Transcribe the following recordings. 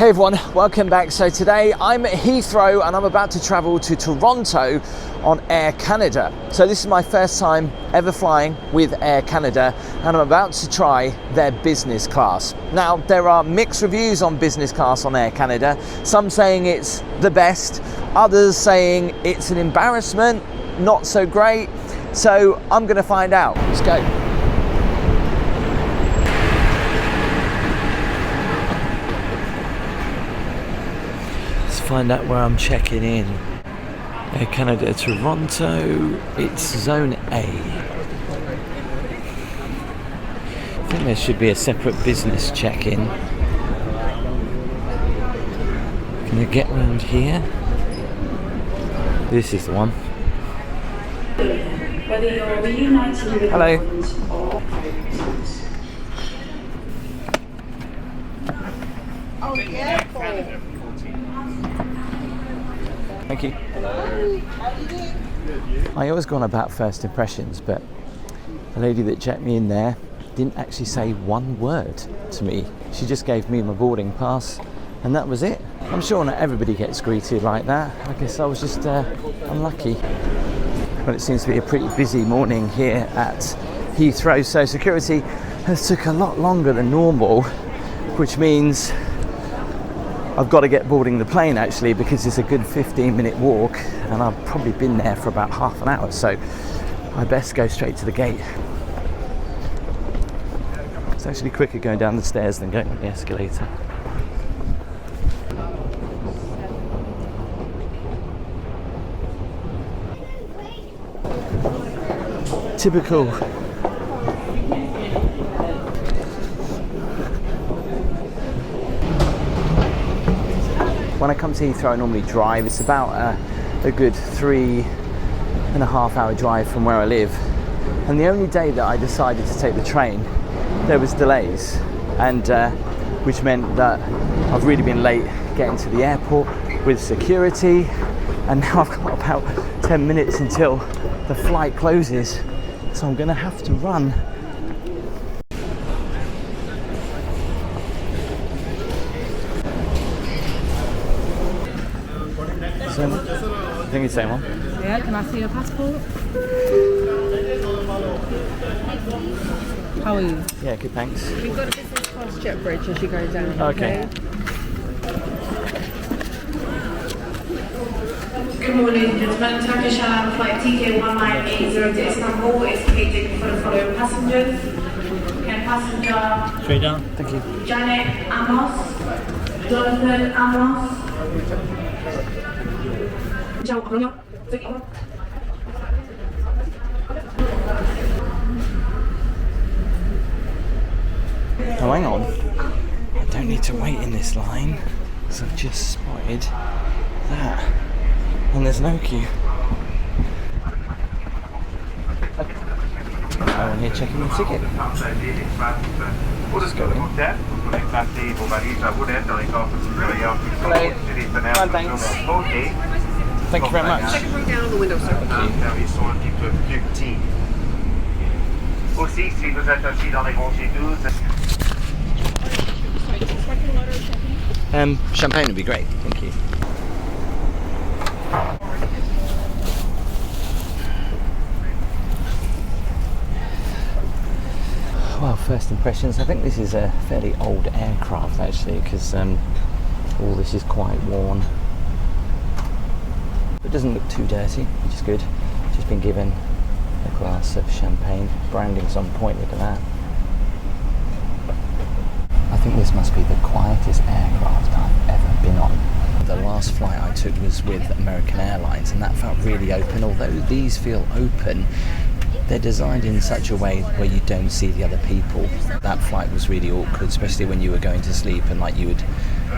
Hey everyone, welcome back. So today I'm at Heathrow and I'm about to travel to Toronto on Air Canada. So this is my first time ever flying with Air Canada and I'm about to try their business class. Now there are mixed reviews on business class on Air Canada, some saying it's the best, others saying it's an embarrassment, not so great. So I'm going to find out. Let's go. Find out where I'm checking in. Air Canada Toronto, it's Zone A. I think there should be a separate business check-in. Can I get around here? This is the one. Hello. Oh, yeah. Thank you. I always go on about first impressions, but the lady that checked me in there didn't actually say one word to me. She just gave me my boarding pass and that was it. I'm sure not everybody gets greeted like that. I guess I was just unlucky. Well, it seems to be a pretty busy morning here at Heathrow, so security has took a lot longer than normal, which means I've got to get boarding the plane actually, because it's a good 15-minute walk and I've probably been there for about half an hour, so I best go straight to the gate. It's actually quicker going down the stairs than going up the escalator. Typical. When I come to Heathrow, I normally drive. It's about a good 3.5 hour drive from where I live. And the only day that I decided to take the train, there was delays, and which meant that I've really been late getting to the airport with security. And now I've got about 10 minutes until the flight closes, so I'm gonna have to run. I think it's the same one. Yeah, can I see your passport? How are you? Yeah, good, thanks. We've got a business class jet bridge as you go down. Okay. Good morning, gentlemen. Turkish Airlines flight TK1980 to Istanbul is catering for the following passengers. Can passenger Straight down. Thank you. Janet Amos, Jonathan Amos. Oh, hang on. I don't need to wait in this line, because I've just spotted that. And there's no queue. I'm here checking the ticket. Just go in. Hello. Fine, thanks. Thank you very much. Check it from down on the window, sir. Aussi, si vous êtes assis dans les rangées 12. Champagne would be great, thank you. Well, first impressions, I think this is a fairly old aircraft actually, because all this is quite worn. It doesn't look too dirty, which is good. Just been given a glass of champagne. Branding's on point, look at that. I think this must be the quietest aircraft I've ever been on. The last flight I took was with American Airlines and that felt really open. Although these feel open, they're designed in such a way where you don't see the other people. That flight was really awkward, especially when you were going to sleep and like you would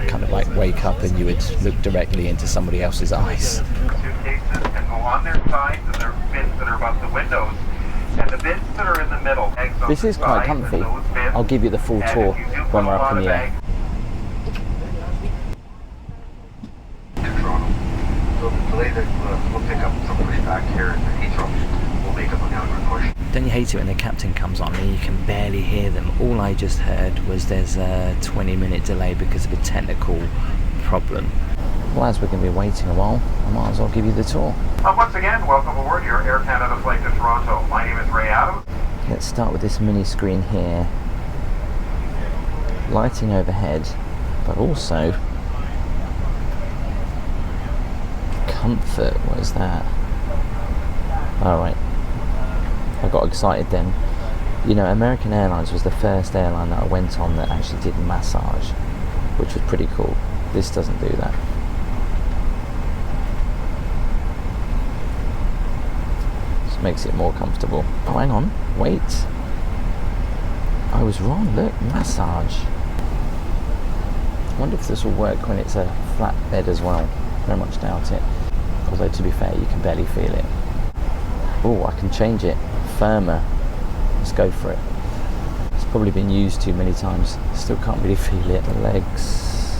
kind of like wake up and you would look directly into somebody else's eyes. Suitcases can go on their sides and their bins that are above the windows. And the bins that are in the middle. This is quite comfy. I'll give you the full tour when we're up in the air. So today we'll pick up some pushback here in Heathrow. We'll make up on the other push. don't you hate it when the captain comes on and you can barely hear them? All I just heard was there's a 20-minute delay because of a technical problem. Well, as we're going to be waiting a while, I might as well give you the tour. Once again, welcome aboard your Air Canada flight to Toronto. My name is Ray Adams. Let's start with this mini screen here. Lighting overhead, but also comfort. What is that? Alright, I got excited then. You know, American Airlines was the first airline that I went on that actually did massage, which was pretty cool. This doesn't do that. Just makes it more comfortable. Oh, hang on, wait. I was wrong, look, massage. I wonder if this will work when it's a flat bed as well. Very much doubt it. Although, to be fair, you can barely feel it. Oh, I can change it. Firmer. Let's go for it. It's probably been used too many times. Still can't really feel it. The legs.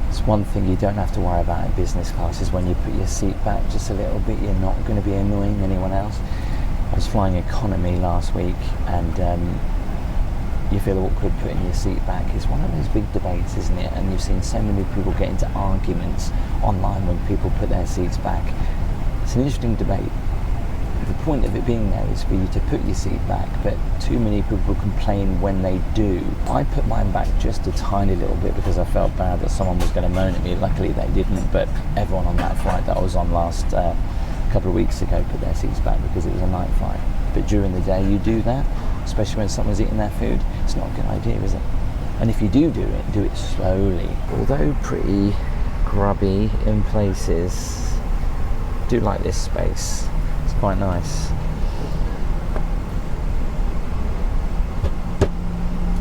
It's one thing you don't have to worry about in business class is when you put your seat back just a little bit, you're not going to be annoying anyone else. I was flying economy last week, and you feel awkward putting your seat back. It's one of those big debates, isn't it? And you've seen so many people get into arguments online when people put their seats back. It's an interesting debate. The point of it being there is for you to put your seat back, but too many people complain when they do. I put mine back just a tiny little bit because I felt bad that someone was going to moan at me. Luckily they didn't, but everyone on that flight that I was on last couple of weeks ago put their seats back because it was a night flight. But during the day you do that, especially when someone's eating their food. It's not a good idea, is it? And if you do it slowly. Although pretty grubby in places, I do like this space. It's quite nice.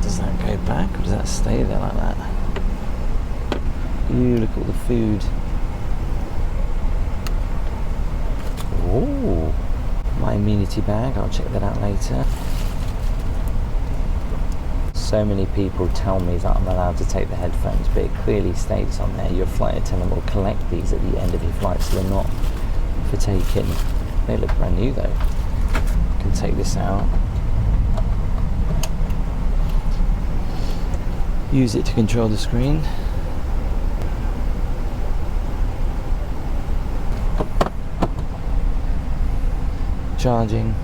Does that go back or does that stay there like that? Ooh, look at all the food. Oh, my amenity bag, I'll check that out later. So many people tell me that I'm allowed to take the headphones, but it clearly states on there your flight attendant will collect these at the end of your flight, so they're not for taking. They look brand new though. I can take this out, use it to control the screen. Charging,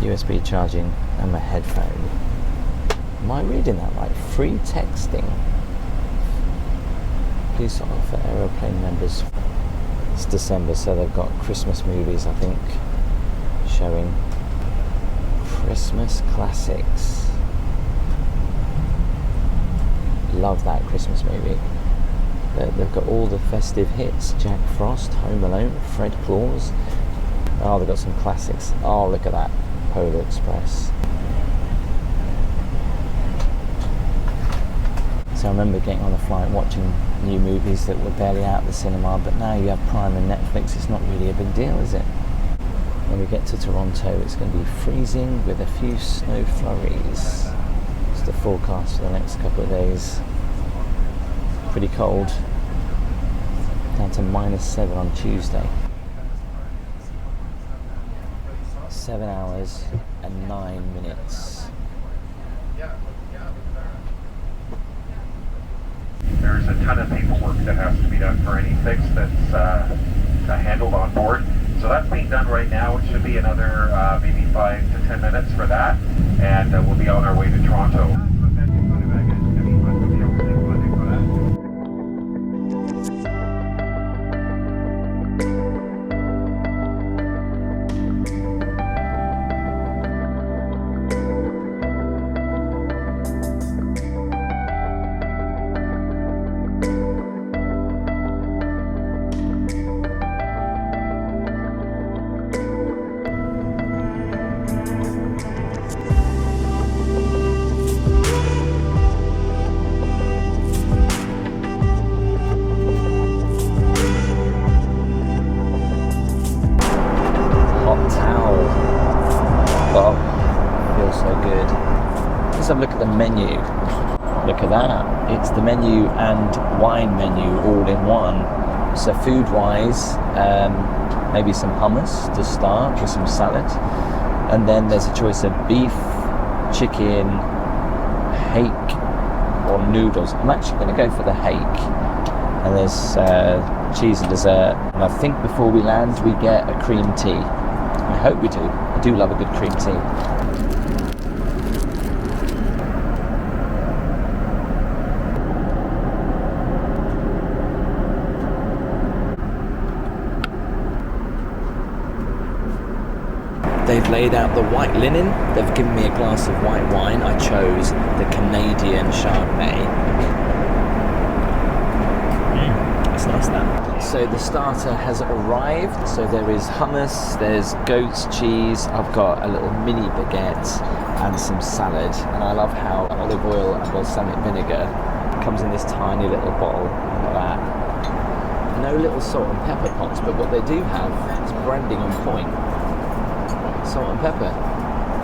USB charging, and my headphone. Am I reading that right? Free texting. Please offer aeroplane members. It's December, so they've got Christmas movies, I think, showing. Christmas classics. Love that Christmas movie. They've got all the festive hits. Jack Frost, Home Alone, Fred Claus. Oh, they've got some classics. Oh, look at that. Polar Express. So I remember getting on a flight watching new movies that were barely out of the cinema, but now you have Prime and Netflix, it's not really a big deal, is it? When we get to Toronto, it's going to be freezing with a few snow flurries. It's the forecast for the next couple of days. Pretty cold. Down to -7 on Tuesday. 7 hours and 9 minutes. There's a ton of paperwork that has to be done for any fix that's handled on board. So that's being done right now. It should be another maybe 5 to 10 minutes for that, and we'll be on our way to Toronto. Let's have a look at the menu. Look at that. It's the menu and wine menu all in one. So food wise, maybe some hummus to start with some salad. And then there's a choice of beef, chicken, hake or noodles. I'm actually going to go for the hake. And there's cheese and dessert. And I think before we land we get a cream tea. I hope we do. I do love a good cream tea. They've laid out the white linen. They've given me a glass of white wine. I chose the Canadian Chardonnay. It's nice that. So the starter has arrived. So there is hummus, there's goat's cheese. I've got a little mini baguette and some salad. And I love how olive oil and balsamic vinegar comes in this tiny little bottle like that. No little salt and pepper pots, but what they do have is branding on point. Salt and pepper.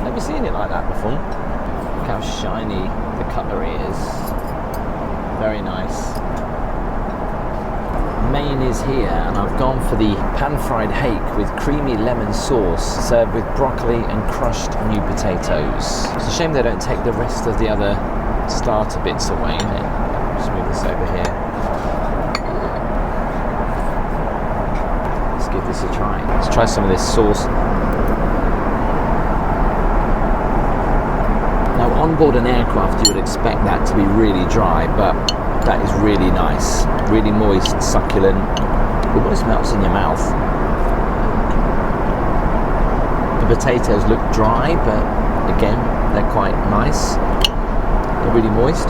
Never seen it like that before. Look how shiny the cutlery is. Very nice. Main is here, and I've gone for the pan-fried hake with creamy lemon sauce, served with broccoli and crushed new potatoes. It's a shame they don't take the rest of the other starter bits away, isn't it? Just move this over here. Let's give this a try. Let's try some of this sauce. Now, on board an aircraft, you would expect that to be really dry, but that is really nice, really moist, succulent. It almost melts in your mouth. The potatoes look dry, but again, they're quite nice. They're really moist.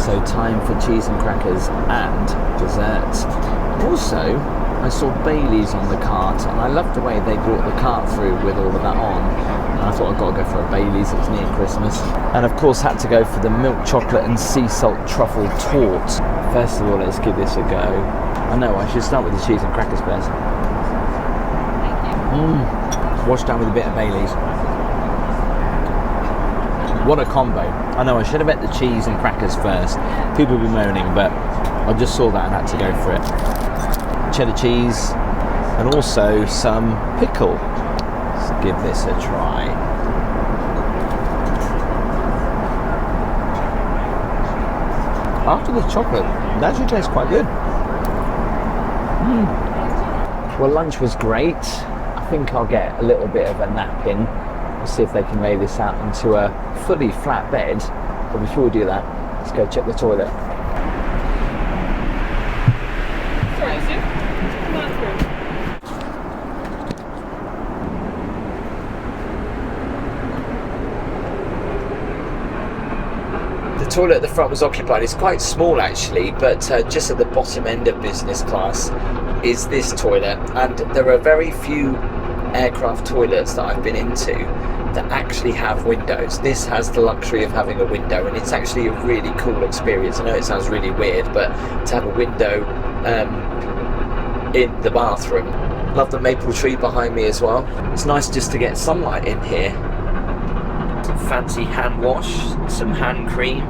So time for cheese and crackers and dessert. Also, I saw Bailey's on the cart, and I loved the way they brought the cart through with all of that on. And I thought I'd got to go for a Bailey's, it's near Christmas. And of course had to go for the milk chocolate and sea salt truffle torte. First of all, let's give this a go. I know, I should start with the cheese and crackers first. Washed down with a bit of Bailey's. What a combo. I know, I should have met the cheese and crackers first. People will be moaning, but I just saw that and had to go for it. Cheddar cheese and also some pickle. Let's give this a try. After the chocolate, it actually tastes quite good. Well, lunch was great. I think I'll get a little bit of a nap in. We'll see if they can lay this out into a fully flat bed. But before we do that, let's go check the toilet. The toilet at the front was occupied. It's quite small actually, but just at the bottom end of business class is this toilet, and there are very few aircraft toilets that I've been into that actually have windows. This has the luxury of having a window, and it's actually a really cool experience. I know it sounds really weird, but to have a window in the bathroom. Love the maple tree behind me as well. It's nice just to get sunlight in here. Some fancy hand wash, some hand cream.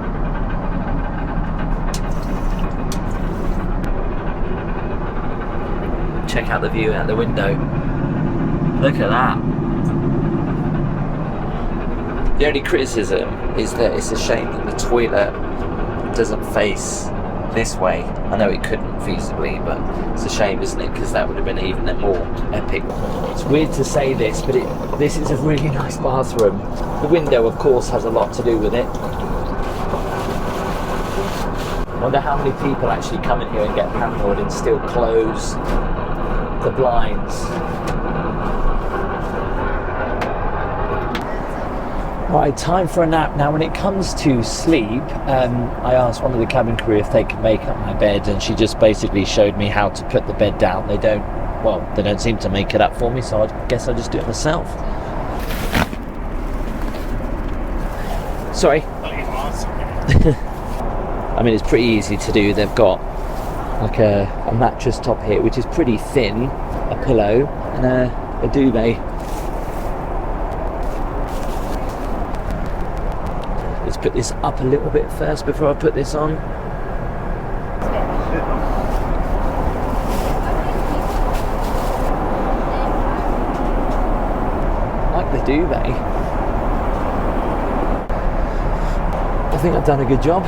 Check out the view out the window. Look at that. The only criticism is that it's a shame that the toilet doesn't face this way. I know it couldn't feasibly, but it's a shame, isn't it? Because that would have been even more epic. It's weird to say this, but this is a really nice bathroom. The window, of course, has a lot to do with it. I wonder how many people actually come in here and get paranoid and still close the blinds. Right, time for a nap. Now, when it comes to sleep, I asked one of the cabin crew if they could make up my bed, and she just basically showed me how to put the bed down. They don't seem to make it up for me, so I guess I'll just do it myself. Sorry. I mean, it's pretty easy to do. They've got like a mattress top here, which is pretty thin, a pillow, and a duvet. Let's put this up a little bit first before I put this on. the duvet. I think I've done a good job.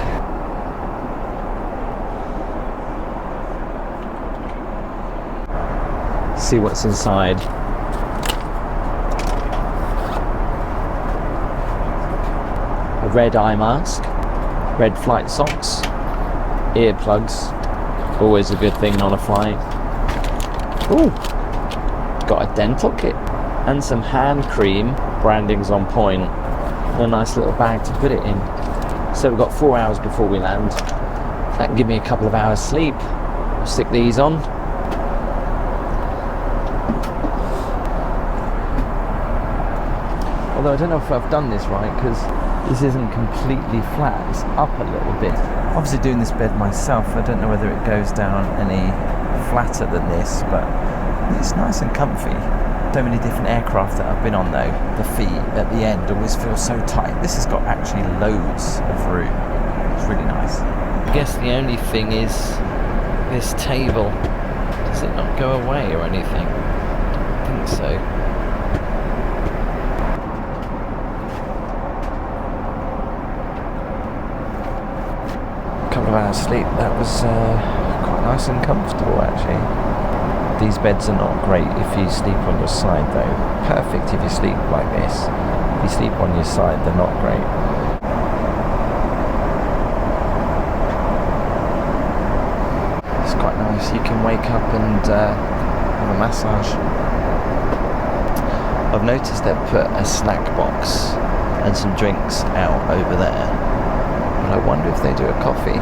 See what's inside. A red eye mask, red flight socks, earplugs, always a good thing on a flight. Ooh, got a dental kit and some hand cream, branding's on point, and a nice little bag to put it in. So we've got 4 hours before we land. That can give me a couple of hours sleep. I'll stick these on. Although I don't know if I've done this right, because this isn't completely flat, it's up a little bit. Obviously doing this bed myself, I don't know whether it goes down any flatter than this, but it's nice and comfy. So many different aircraft that I've been on though, the feet at the end always feel so tight. This has got actually loads of room. It's really nice. I guess the only thing is this table. Does it not go away or anything? I think so. Couple of hours sleep, that was quite nice and comfortable actually. These beds are not great if you sleep on your side though. Perfect if you sleep like this. If you sleep on your side, they're not great. It's quite nice, you can wake up and have a massage. I've noticed they've put a snack box and some drinks out over there. I wonder if they do a coffee.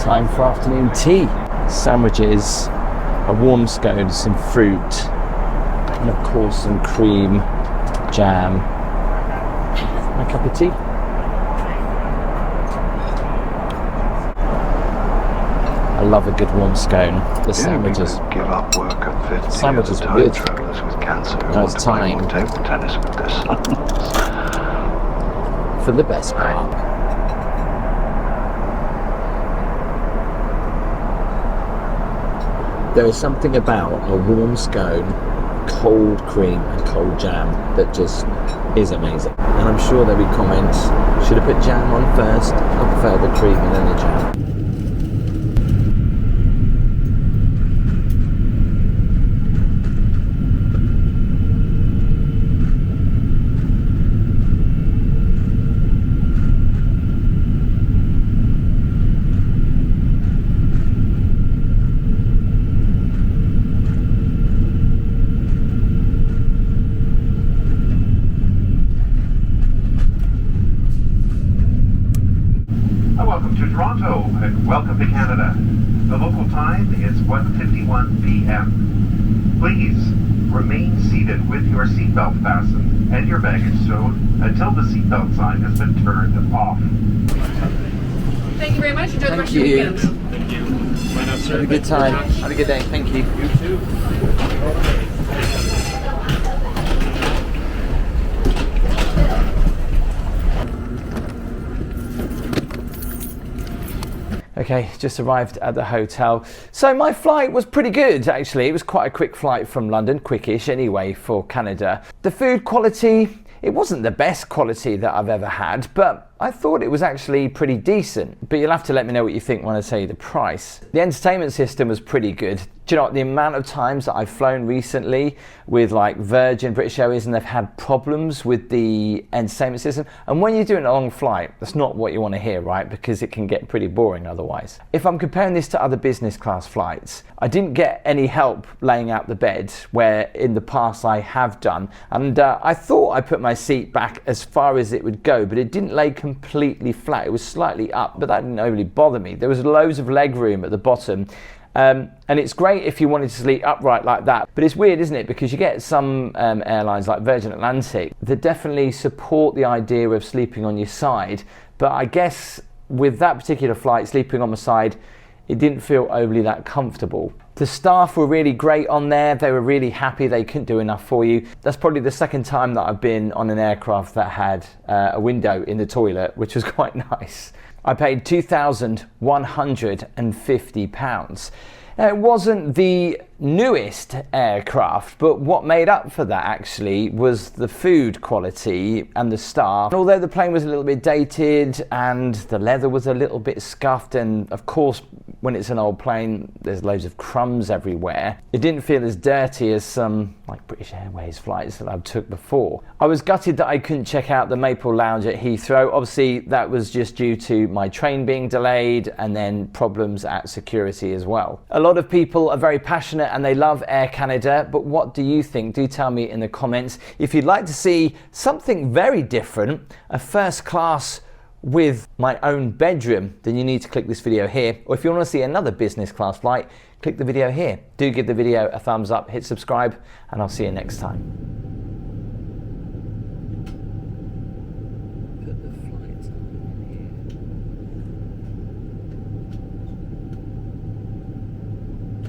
Time for afternoon tea. Sandwiches, a warm scone, some fruit, and of course some cream, jam, my cup of tea. I love a good warm scone. The sandwiches. Give up work at 50. Sandwiches are good. Travelers with cancer who Now want it's to play time more table tennis with their sons. for the best part. There is something about a warm scone, cold cream and cold jam that just is amazing. And I'm sure there'll be comments, should have put jam on first, I prefer the cream and then the jam. Welcome to Toronto and welcome to Canada. The local time is 1:51 p.m. Please remain seated with your seatbelt fastened and your baggage stowed until the seatbelt sign has been turned off. Thank you very much. Enjoy the rest of your weekend. Thank you. Have a good time. Have a good day. Thank you. You too. Okay, just arrived at the hotel. So my flight was pretty good actually. It was quite a quick flight from London, quickish anyway for Canada. The food quality, it wasn't the best quality that I've ever had, but I thought it was actually pretty decent. But you'll have to let me know what you think when I say the price. The entertainment system was pretty good. Do you know what, the amount of times that I've flown recently with like Virgin, British Airways, and they've had problems with the entertainment system. And when you're doing a long flight, that's not what you want to hear, right? Because it can get pretty boring otherwise. If I'm comparing this to other business class flights, I didn't get any help laying out the bed, where in the past I have done. And I thought I put my seat back as far as it would go, but it didn't lay completely flat. It was slightly up, but that didn't overly bother me. There was loads of leg room at the bottom. And it's great if you wanted to sleep upright like that, but it's weird, isn't it? Because you get some airlines like Virgin Atlantic that definitely support the idea of sleeping on your side, but I guess with that particular flight, sleeping on my side, it didn't feel overly that comfortable. The staff were really great on there. They were really happy. They couldn't do enough for you. That's probably the second time that I've been on an aircraft that had a window in the toilet, which was quite nice. I paid £2,150. Now, it wasn't the newest aircraft, but what made up for that actually was the food quality and the staff. And although the plane was a little bit dated and the leather was a little bit scuffed, and of course when it's an old plane there's loads of crumbs everywhere, it didn't feel as dirty as some like British Airways flights that I've took before. I was gutted that I couldn't check out the Maple Lounge at Heathrow. Obviously that was just due to my train being delayed and then problems at security as well. A lot of people are very passionate and they love Air Canada, but what do you think? Do tell me in the comments. If you'd like to see something very different, a first class with my own bedroom, then you need to click this video here. Or if you want to see another business class flight, click the video here. Do give the video a thumbs up, hit subscribe, and I'll see you next time.